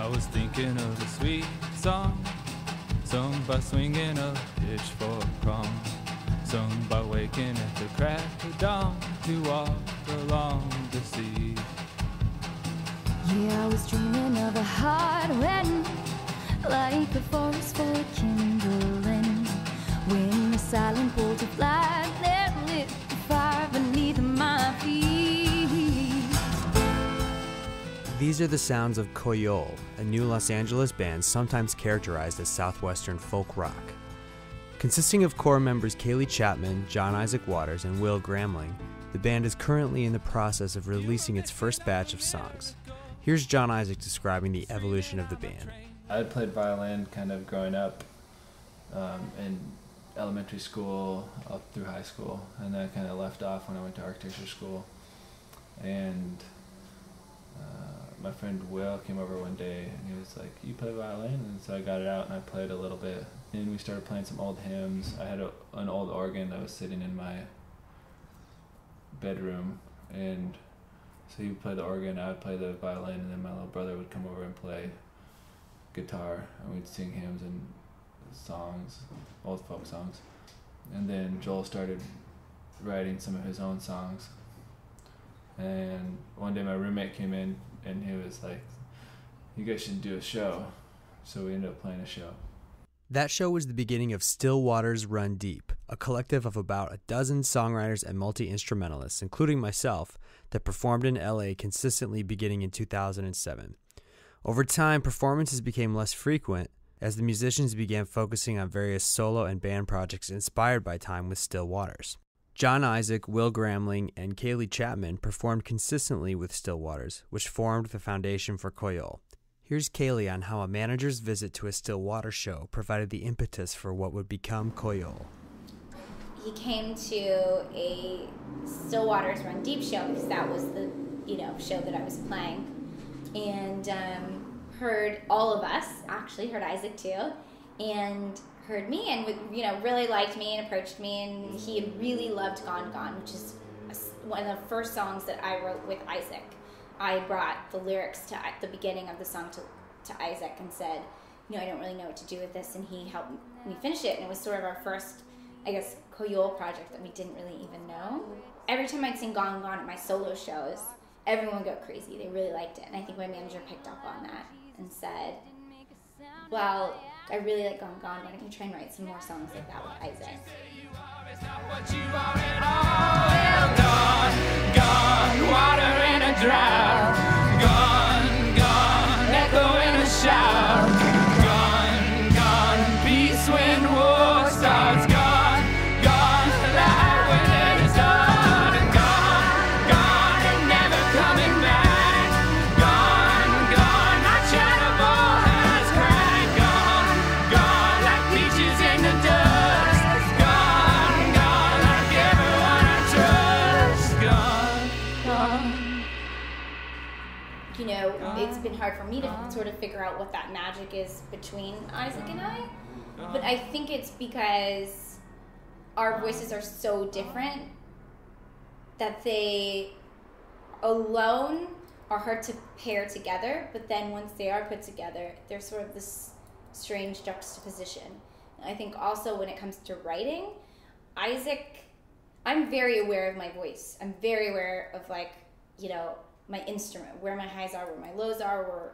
I was thinking of the sweet song sung by swinging a pitchfork prong, sung by waking at the crack of dawn to walk along the sea. Yeah, I was dreaming of a hot wind, like a forest full of kindling, when the silent bolt of light that lit the fire beneath my feet. These are the sounds of COYOL, a new Los Angeles band sometimes characterized as southwestern folk rock. Consisting of core members Kaylee Chapman, John Isaac Waters, and Will Gramling, the band is currently in the process of releasing its first batch of songs. Here's John Isaac describing the evolution of the band. I had played violin kind of growing up in elementary school up through high school, and then I kind of left off when I went to architecture school. And my friend Will came over one day and he was like, "You play violin?" And so I got it out and I played a little bit. And we started playing some old hymns. I had an old organ that was sitting in my bedroom, and so he would play the organ, I would play the violin, and then my little brother would come over and play guitar, and we'd sing hymns and songs, old folk songs. And then Joel started writing some of his own songs. And one day my roommate came in and he was like, "You guys should do a show." So we ended up playing a show. That show was the beginning of Still Waters Run Deep, a collective of about a dozen songwriters and multi-instrumentalists, including myself, that performed in LA consistently beginning in 2007. Over time, performances became less frequent as the musicians began focusing on various solo and band projects inspired by time with Still Waters. John Isaac, Will Gramling, and Kaylee Chapman performed consistently with Still Waters, which formed the foundation for COYOL. Here's Kaylee on how a manager's visit to a Still Waters show provided the impetus for what would become COYOL. He came to a Still Waters Run Deep show because that was the show that I was playing, and heard all of us, actually heard Isaac too, and heard me, and really liked me and approached me, and he had really loved Gone Gone, which is one of the first songs that I wrote with Isaac. I brought the lyrics to the beginning of the song to Isaac and said, I don't really know what to do with this, and he helped me finish it, and it was sort of our first, I guess, COYOL project that we didn't really even know. Every time I'd sing Gone Gone at my solo shows, everyone would go crazy. They really liked it, and I think my manager picked up on that and said, "Well, I really like Gone Gone. Why don't you try and write some more songs like that with Isaac?" Gone, water in a drought. Gone, gone, echo in a shout. Gone, gone, peace when war starts. Gone, gone, light when it is done. And gone, gone, and never coming back. Gone, gone, my chatterball has cracked. Gone, gone, like peaches in the dust. Gone, gone, like everyone I trust. Gone, gone. It's been hard for me to sort of figure out what that magic is between Isaac and I. But I think it's because our voices are so different that they alone are hard to pair together. But then once they are put together, there's sort of this strange juxtaposition. And I think also when it comes to writing, Isaac, I'm very aware of my voice. I'm very aware of my instrument, where my highs are, where my lows are, where,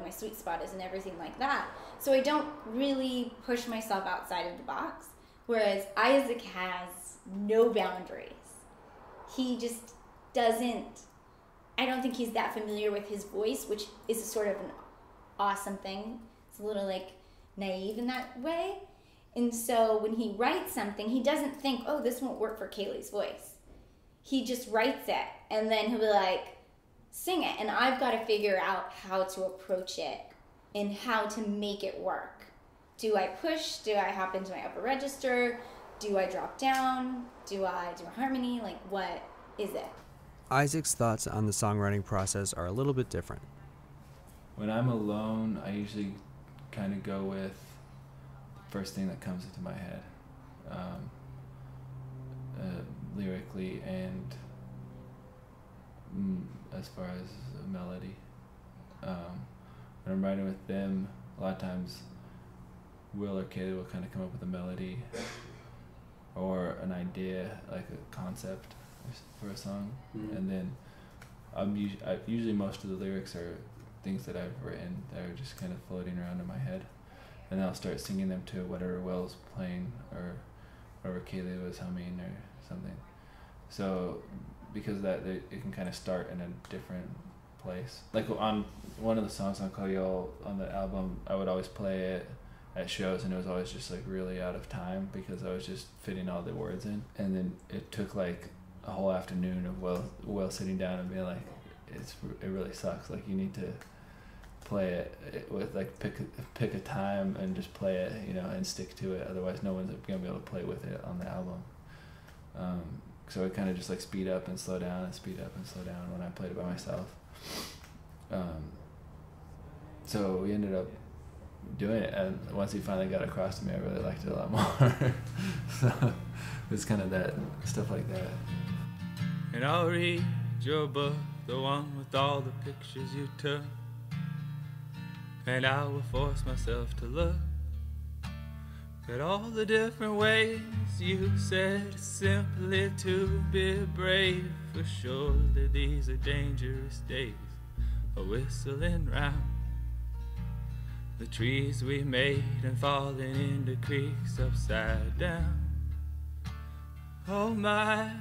my sweet spot is and everything like that. So I don't really push myself outside of the box, whereas Isaac has no boundaries. He just doesn't, I don't think he's that familiar with his voice, which is a sort of an awesome thing. It's a little naive in that way. And so when he writes something, he doesn't think, oh, this won't work for Kaylee's voice. He just writes it, and then he'll be like, sing it, and I've got to figure out how to approach it and how to make it work. Do I push? Do I hop into my upper register? Do I drop down? Do I do a harmony? What is it? Isaac's thoughts on the songwriting process are a little bit different. When I'm alone, I usually kind of go with the first thing that comes into my head, lyrically and as far as a melody. when I'm writing with them, a lot of times Will or Kaylee will kind of come up with a melody or an idea, like a concept for a song, and then usually most of the lyrics are things that I've written that are just kind of floating around in my head, and then I'll start singing them to whatever Will's playing or whatever Kaylee was humming or something. So because of that, it can kind of start in a different place. Like on one of the songs on COYOL on the album, I would always play it at shows, and it was always just like really out of time because I was just fitting all the words in. And then it took like a whole afternoon of Will sitting down and being like, it really sucks. Like you need to play it with like pick a time and just play it, you know, and stick to it. Otherwise, no one's gonna be able to play with it on the album. So I kind of just like speed up and slow down and speed up and slow down when I played it by myself. So we ended up doing it, and once he finally got across to me, I really liked it a lot more. So it was kind of that stuff like that. And I'll read your book, the one with all the pictures you took, and I will force myself to look at all the different ways you said simply to be brave. For sure that these are dangerous days, a whistling round the trees we made and falling into creeks upside down. Oh my,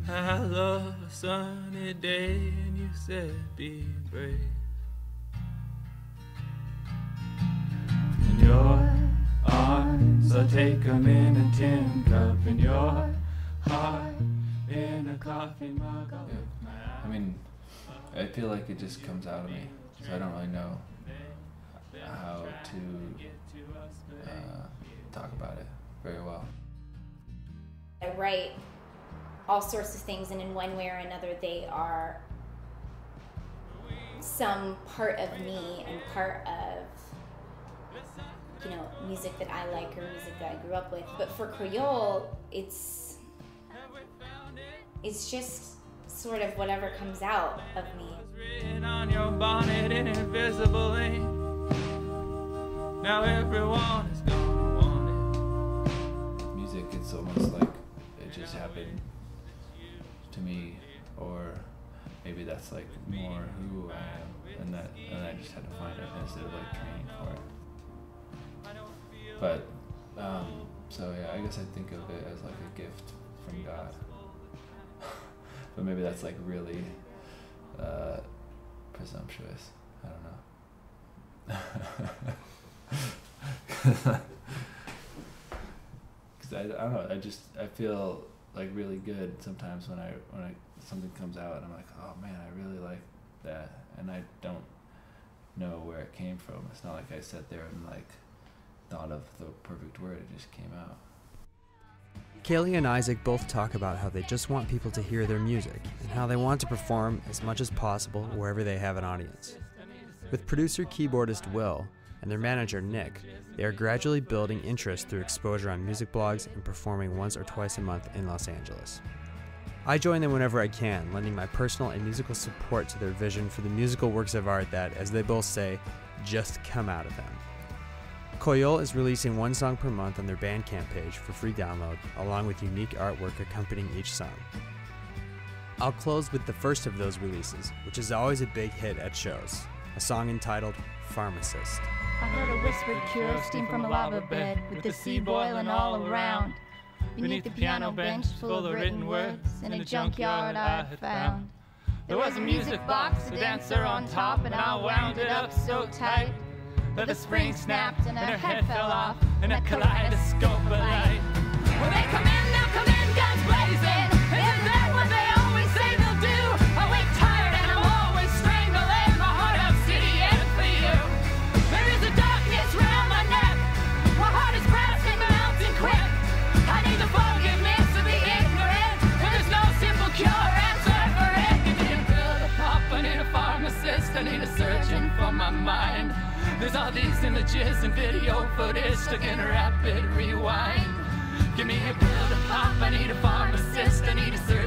I love a sunny day, and you said be brave. And your arms, I'll take 'em in a tin cup, and your heart in a coffee mug. I mean, I feel like it just comes out of me, so I don't really know how to talk about it very well. I write all sorts of things, and in one way or another they are some part of me and part of, you know, music that I like or music that I grew up with. But for COYOL, it's just sort of whatever comes out of me. Written on your bonnet in invisible ink. Now everyone is gonna want it. Music, it's almost like it just happened to me, or maybe that's like more who I am, and I just had to find it instead of like training for it. But so yeah, I guess I think of it as like a gift from God. But maybe that's like really presumptuous. I don't know. Because I don't know. I feel like really good sometimes when something comes out and I'm like, oh man, I really like that, and I don't know where it came from. It's not like I sat there and like thought of the perfect word. It just came out. Kaylee and Isaac both talk about how they just want people to hear their music and how they want to perform as much as possible wherever they have an audience. With producer keyboardist Will and their manager Nick, they are gradually building interest through exposure on music blogs and performing once or twice a month in Los Angeles. I join them whenever I can, lending my personal and musical support to their vision for the musical works of art that, as they both say, just come out of them. COYOL is releasing one song per month on their Bandcamp page for free download, along with unique artwork accompanying each song. I'll close with the first of those releases, which is always a big hit at shows, a song entitled Pharmacist. I heard a whispered cure, steam from a lava bed, with the sea boiling all around. Beneath the piano bench, full of written words, in a junkyard I had found. There was a music box, a dancer on top, and I wound it up so tight that the spring snapped and her head fell off in a kaleidoscope of light. When they come in, they'll come in guns blazing. Isn't that what they always say they'll do? I wake tired and I'm always strangling my heart obsidian for you. There is a darkness round my neck. My heart is grasping the mountain quick. I need the forgiveness of the ignorant, and there's no simple cure answer for it. Give me a pill to pop, I need a pharmacist, I need a surgeon for my mind. There's all these images and video footage stuck in a rapid rewind. Give me a pill to pop, I need a pharmacist, I need a surgeon.